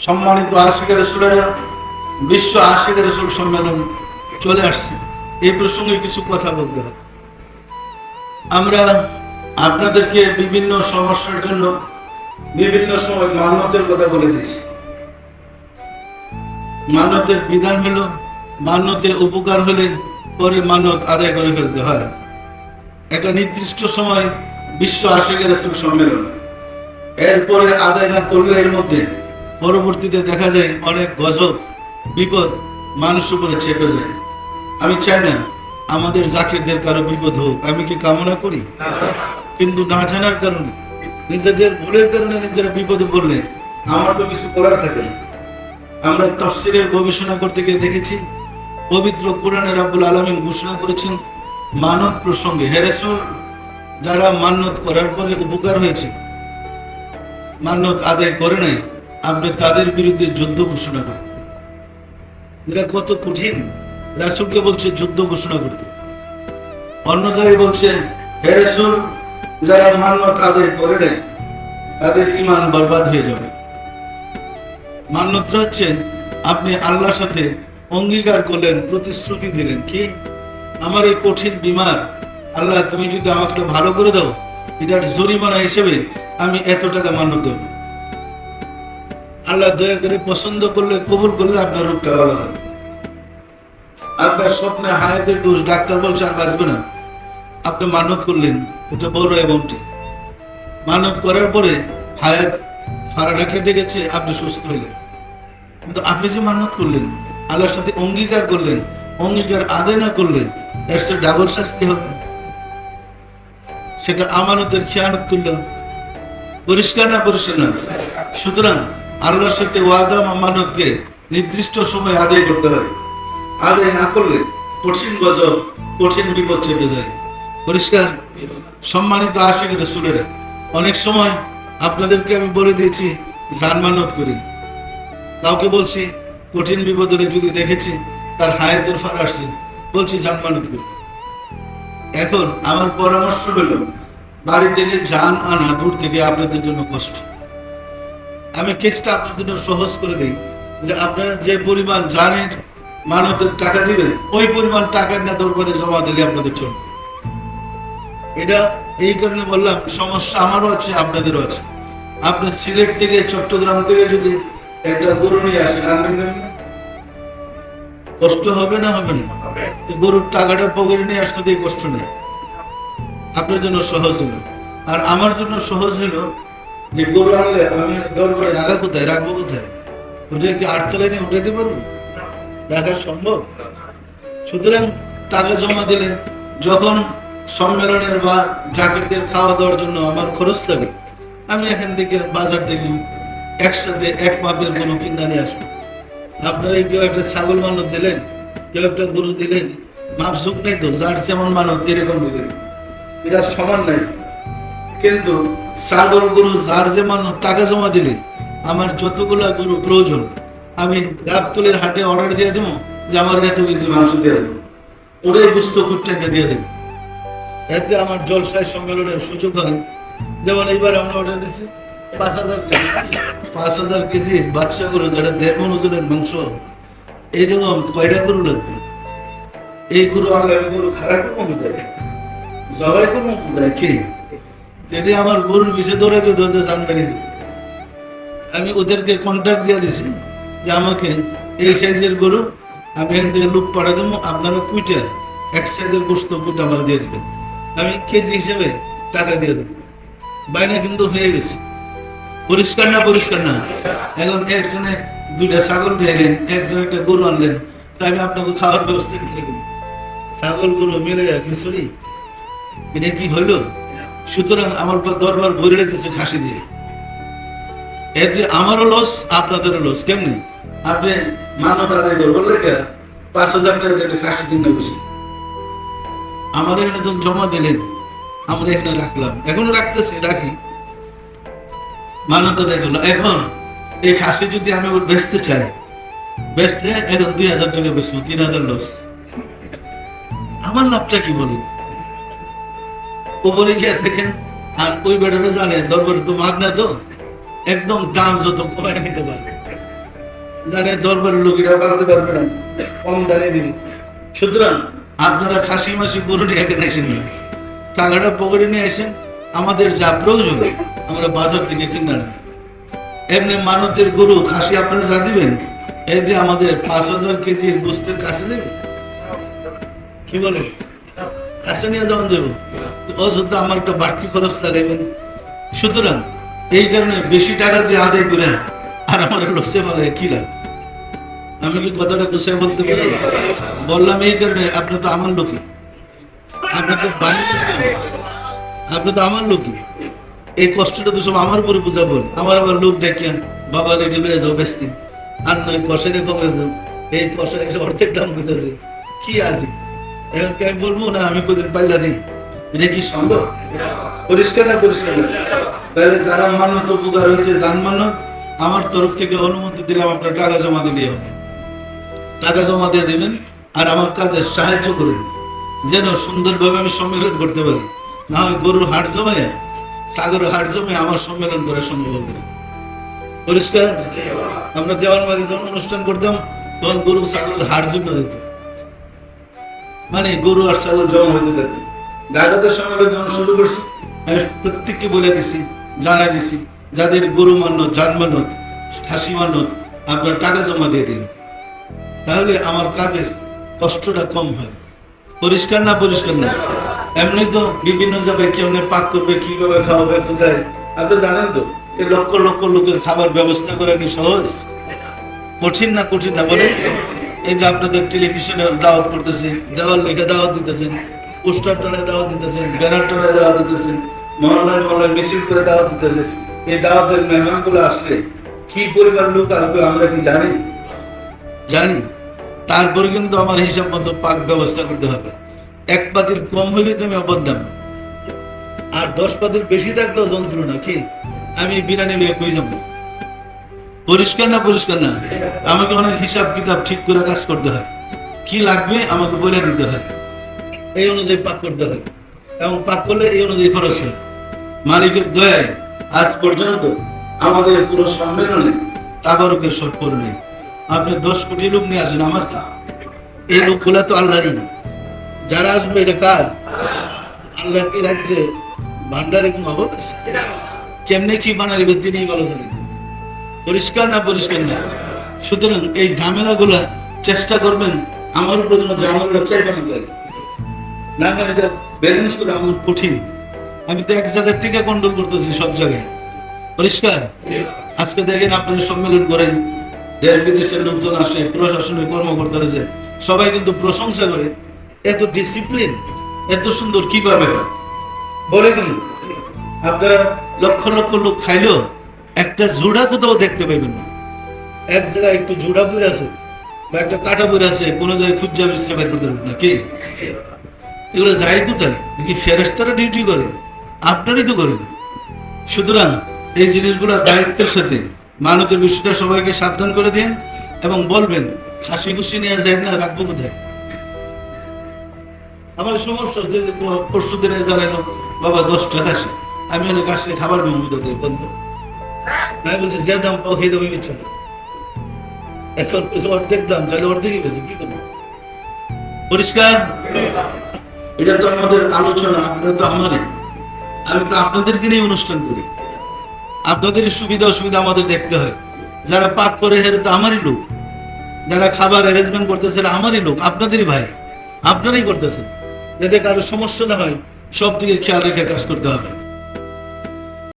সম্মানিত আশিকের রাসূলেরা বিশ্ব আশিকের রাসূল সম্মেলন চলে আসছে। এই প্রসঙ্গে কিছু কথা বলতে হবে। আমরা আপনাদেরকে বিভিন্ন সমস্যার জন্য বিভিন্ন সময় মান্যতের কথা বলে দিয়েছি। মান্যতের বিধান হলো মান্যতে উপকার হলে পরে মান্যত আদায় করে ফেলতে হয়। একটা নির্দিষ্ট সময় বিশ্ব আশিকের রাসূল সম্মেলন, এরপরে আদায় না করলে এর মধ্যে পরবর্তীতে দেখা যায় অনেক গজব বিপদ মানুষ উপরে চেপে যায়। আমি চাই না আমাদের জাকিরদের কারো বিপদ হোক, আমি কি কামনা করি? কিন্তু না জানার কারণে, নিজেদের ভুলের কারণে নিজেরা বিপদে পড়লে আমার তো কিছু করার থাকে না। আমরা তাফসীরের গবেষণা করতে গিয়ে দেখেছি পবিত্র কোরআনে রাব্বুল আলামিন ঘোষণা করেছেন মানত প্রসঙ্গে, হে রাসূল, যারা মান্যত করার পরে উপকার হয়েছে, মান্যত আদায় করে নাই, আপনি তাদের বিরুদ্ধে যুদ্ধ ঘোষণা করেন। এটা কত কঠিন। রাসূলকে বলছে যুদ্ধ ঘোষণা করতে। অন্য জায়গায় বলছে, হে রাসূল, যারা মান্যত আদায় করে নাই তাদের ঈমান বরবাদ হয়ে যাবে। মান্যতটা হচ্ছে আপনি আল্লাহর সাথে অঙ্গীকার করলেন, প্রতিশ্রুতি দিলেন, কি আমার এই কঠিন বিমার, আল্লাহ তুমি যদি আমাকে ভালো করে দাও, এটার জরিমানা হিসেবে আমি এত টাকা মান্যত দেব। আল্লাহ দয়া করে পছন্দ করলে, কবুল করলে আপনার রোগটা ভালো হবে। আপনার স্বপ্নে হায়াতের দোষ, ডাক্তার বলছে আর বাঁচবে না, আপনি মান্যত করলেন, এটা বড় অ্যামাউন্টে। মান্যত করার পরে হায়াত ফারাটা কেটে গেছে, আপনি সুস্থ হইলেন। কিন্তু আপনি যে মান্যত করলেন, আল্লাহর সাথে অঙ্গীকার করলেন, অঙ্গীকার আদায় না করলেন, এর সে ডাবল শাস্তি হবে। সেটা আমানতের খেয়ানত তুলল। পরিষ্কার না? পরিষ্কার না? সুতরাং আল্লাহর সাথে ওয়াদা আমানতকে নির্দিষ্ট সময় আদায় করতে হয়। আদায় না করলে কঠিন গজব, কঠিন বিপদ চেপে যায়। পরিষ্কার? সম্মানিত আশিক রাসূলেরা, অনেক সময় আপনাদেরকে আমি বলে দিয়েছি জান মানত করি। কাউকে বলছি কঠিন বিপদে যদি দেখেছি তার হায়াতের ফার আসছে, বলছি জান মানত করি। এখন আমার পরামর্শ হলো, বাড়ি থেকে জান আনা দূর থেকে আপনাদের জন্য কষ্ট। আমি কেসটা আপনাদের জন্য সহজ করে দিই, যে আপনারা যে পরিমাণ জানের মানতের টাকা দিবেন, ওই পরিমাণ টাকা না দরবারে জমা দিলে আপনাদের চলবে। এটা এই কারণে বললাম, সমস্যা আমারও আছে, আপনাদেরও আছে। আপনি সিলেট থেকে, চট্টগ্রাম থেকে যদি একটা গরু নিয়ে আসেন, আনবেন না? কষ্ট হবে না? হবে না? গরুর টাকাটা পকেটে নিয়ে আসতে দিয়ে কষ্ট নেই। আপনার জন্য সহজ হলো। আর আমার জন্য সহজ হলো যে গরু আনলে আমি দরবারে জায়গা কোথায় রাখবো, কোথায়? ওদেরকে আটতলায় নিয়ে উঠাতে পারবো? রাখা সম্ভব? সুতরাং টাকা জমা দিলে যখন সম্মেলনের বা জাকিরদের খাওয়া দাওয়ার জন্য আমার খরচ লাগে, আমি এখান থেকে বাজার থেকে একসাথে এক মাপের গরু কিনে নিয়ে আসবো। আপনারা কেউ একটা ছাগল মানত দিলেন, কেউ একটা গরু দিলেন, মাপ ঝুঁক নেই তো, যার যেমন মানত এরকম দিলেন, এটা সমান নাই। কিন্তু ছাগল গরু যার যে মানত টাকা জমা দিলে আমার যতগুলা গরু প্রয়োজন আমি গাবতলির হাটে অর্ডার দিয়ে দেবো যে আমার এত কেজি মাংস দিয়ে দেবো, ওটাই বুঝতে কুটটাকে দিয়ে দেবো। এতে আমার জলসায় সম্মেলনের সুযোগ হয়। যেমন এইবার আমরা অর্ডার দিচ্ছি 5,000 কেজি, 5,000 কেজি বাচ্চা গরু, যেটা 1.5 মণ ওজনের মাংস, এইরকম কয়টা গরু লাগবে? এই গরু আনলে আমি গরু খারাপ কমে দেয়, জবাই কমে দেয়। কি যদি আমার গরুর পিছিয়ে দৌড়াইতে দৌড়াতে জানবেন, আমি ওদেরকে কন্ট্রাক্ট দিয়ে দিছি যে আমাকে এই সাইজের গরু আমি এখান থেকে লোক পাঠা দেবো, আপনারা কুইটা এক সাইজের গোস্ত কুইটা আমার দিয়ে দেবেন, আমি কেজি হিসেবে টাকা দিয়ে দেবো। বাইনা কিন্তু হয়ে গেছে। পরিষ্কার না? পরিষ্কার না? এখন একজনে 2টা ছাগল দিলেন, একজন একটা গরু আনলেন, তাই আমি আপনাকে খাওয়ার ব্যবস্থা করে দেবো। ছাগল গরু মিলে খিচুড়ি, এটা কি হলো? সুতরাং আমার দরবার ভরে রেখেছে খাসি দিয়ে। এতে আমারও লস, আপনাদেরও লস। কেমনি? আপনি মান্যত আদায় করবেন, 5,000 টাকা দিয়ে একটা খাসি কিনে বসে আমার এখানে যখন জমা দিলেন, আমরা এখানে রাখলাম, এখনো রাখতেছি, রাখি, মান্যত আদায় করলো। এখন এই খাসি যদি আমি বেচতে চাই, বেচলে এখন 2,000 টাকা বেচবো, 3,000 লস। আমার লাভটা কি বলেন? উপরে গিয়ে দেখেন, আর ওই বেটারা জানে দরবারে তো মাগ না, তো একদম দাম যত কমায় নিতে পারে। জানে দরবারের লোকেরা পালাতে পারবে না, কম দানে দিবি। সুতরাং আপনারা খাসি মাসি গরু নিয়ে এখানে আসেন না, টাকাটা পকেটে নিয়ে আসেন, আমাদের যা প্রয়োজন আমরা বাজার থেকে কিনে আনি। এমনি মানতের গরু খাসি আপনারা যা দিবেন এই দিয়ে আমাদের 5,000 কেজির গোস্তের কাছে যাবে, কি বলেন? কাছে নিয়ে যখন যাবো অযোধ্যা আমার একটা বাড়তি খরচ লাগাইবেন। সুতরাং এই কারণে বেশি টাকা দিয়ে আদায় করে আর আমার লসে বলে কি লাভ? আমি কি কথাটা গুছাই বলতে পারি? বললাম এই কারণে, আপনি তো আমার লোকই, আপনি তো আপনি তো আমার লোকই, এই কষ্টটা তো সব আমার উপরে বুঝাবো। আমার আবার লোক ডেকেন বাবা রেডি হয়ে যাও বেশি আর নয় কষাই খবর দাও, এই কষাই অর্ধেক দাম দিতেছে কি আছে। এখন আমি বলবো না আমি কোদিন পাল্লা দিই, এটা কি সম্ভব? পরিষ্কার না পরিষ্কার না? তাহলে যারা মানত উপকার হয়েছে জান মানত, আমার তরফ থেকে অনুমতি দিলাম আপনার টাকা জমা দিলে হবে, টাকা জমা দিয়ে দেবেন আর আমার কাজে সাহায্য করুন যেন সুন্দরভাবে আমি সম্মেলন করতে পারি। না হয় গরুর হাট জমায় সাগরের হাট জমায় আমার সম্মেলন করা সম্ভব হবে না। পরিষ্কার? আমরা দেওয়ার মাঝে যখন অনুষ্ঠান করতাম তখন গরু ছাগলের হাট জমা যেত, মানে গরু আর ছাগল জমা হইতে থাকতো। গাগাদের সম্মেলন যখন শুরু করছি আমি প্রত্যেককে বলে দিছি, জানাই দিছি, যাদের গরু মানত, জান মানত, খাসি মানত আপনার টাকা জমা দিয়ে দিন, তাহলে আমার কাজের কষ্টটা কম হয়। পরিষ্কার না পরিষ্কার না? এমনি তো বিভিন্ন জায়গায় কেমনে পাক করবে, কিভাবে খাওয়াবে, কোথায়, আপনি জানেন তো এই লক্ষ লক্ষ লোকের খাবার ব্যবস্থা করা কি সহজ? কঠিন না কঠিন না বলে? এই যে আপনাদের টেলিভিশনে দাওয়াত করতেছে, দেওয়াল লেখা দাওয়াত দিতেছেন, পোস্টার টানায় দাওয়াত দিতেছেন, ব্যানার টানায় দাওয়াত দিতেছেন, মহল্লায় মহল্লায় মিছিল করে দাওয়াত দিতেছেন। এই দাওয়াতের মেহমানগুলো আসলে কি পরিমাণ লোক আসবে আমরা কি জানি? জানি। তারপরে কিন্তু আমার হিসাব মতো পাক ব্যবস্থা করতে হবে। 1 পাতিল কম হইলে তুমি অবদান, আর 10 পাতিল বেশি থাকলেও যন্ত্রণা। কি আমি বিরিয়ানি নিয়ে কই যাবো? পরিষ্কার না পরিষ্কার না? আমাকে অনেক হিসাব কিতাব ঠিক করে কাজ করতে হয়, কি লাগবে আমাকে বলে দিতে হয়, এই অনুযায়ী পাক করতে হয়, এবং পাক করলে এই অনুযায়ী খরচ হয়। মালিকের দয়ায় আজ পর্যন্ত আমাদের পুরো সম্মেলনে তাবারকের সফর নেই। আপনি 10 কোটি লোক নিয়ে আসেন, আমার কি? এই লোকগুলা তো আল্লাহরই, যারা আসবে এটা কার? আল্লাহ কি রাখছে ভান্ডারে কোনো অভাব আছে? কেমনে কি বানাইবে তিনি ভালো জানেন। পরিষ্কার না পরিষ্কার না? সুতরাং এই ঝামেলা গুলা চেষ্টা করবেন আমার উপর যেন ঝামেলাটা চাইবে না যায়, না হয় এটা ব্যালেন্স করে আমার কঠিন। আমি তো এক জায়গার থেকে কন্ট্রোল করতেছি সব জায়গায়। পরিষ্কার? আজকে দেখেন আপনারা সম্মেলন করেন, দেশ বিদেশের লোকজন আসে, প্রশাসনিক কর্মকর্তারা যায়, সবাই কিন্তু প্রশংসা করে এত ডিসিপ্লিন, এত সুন্দর কিভাবে হয় বলে। কিন্তু আপনারা লক্ষ লক্ষ লোক খাইলেও একটা জোড়া কোথাও দেখতে পাইবেন না। এক জায়গায় একটু জোড়া পড়ে আছে বা একটা কাটা পড়ে আছে, কোনো জায়গায় খুঁজা বিশ্রে বের করতে পারবেন না। কি এগুলো যায় কোথায়? কি ফেরেশতারা ডিউটি করে? আপনারই তো করেন। সুতরাং এই জিনিসগুলো দায়িত্বের সাথে মানতের বিষয়টা সবাইকে সাবধান করে দিন এবং বলবেন খাসি খুশি নিয়ে যায় না, রাখবো কোথায়? আমার সমস্যা যে পরশু দিনে জানাইলো বাবা 10টা খাসি, আমি অনেক খাসি খাবার দেবো কোথায় বলবো? আমি বলছি যে দাম পাও খেয়ে দেবো ইচ্ছা না, এখন অর্ধেক দাম, তাহলে অর্ধেকই বেশি কি করবো? পরিষ্কার? এটা তো আমাদের আলোচনা, আপনারা তো আমারই, আমি তো আপনাদেরকে নিয়ে অনুষ্ঠান করি, আপনাদের সুবিধা অসুবিধা আমাদের দেখতে হয়। যারা পাক করে হেরে তো আমারই লোক, যারা খাবার অ্যারেঞ্জমেন্ট করতেছে আমারই লোক, আপনাদেরই ভাই, আপনারাই করতেছেন, যাতে কারো সমস্যা না হয় সব দিকে খেয়াল রেখে কাজ করতে হবে।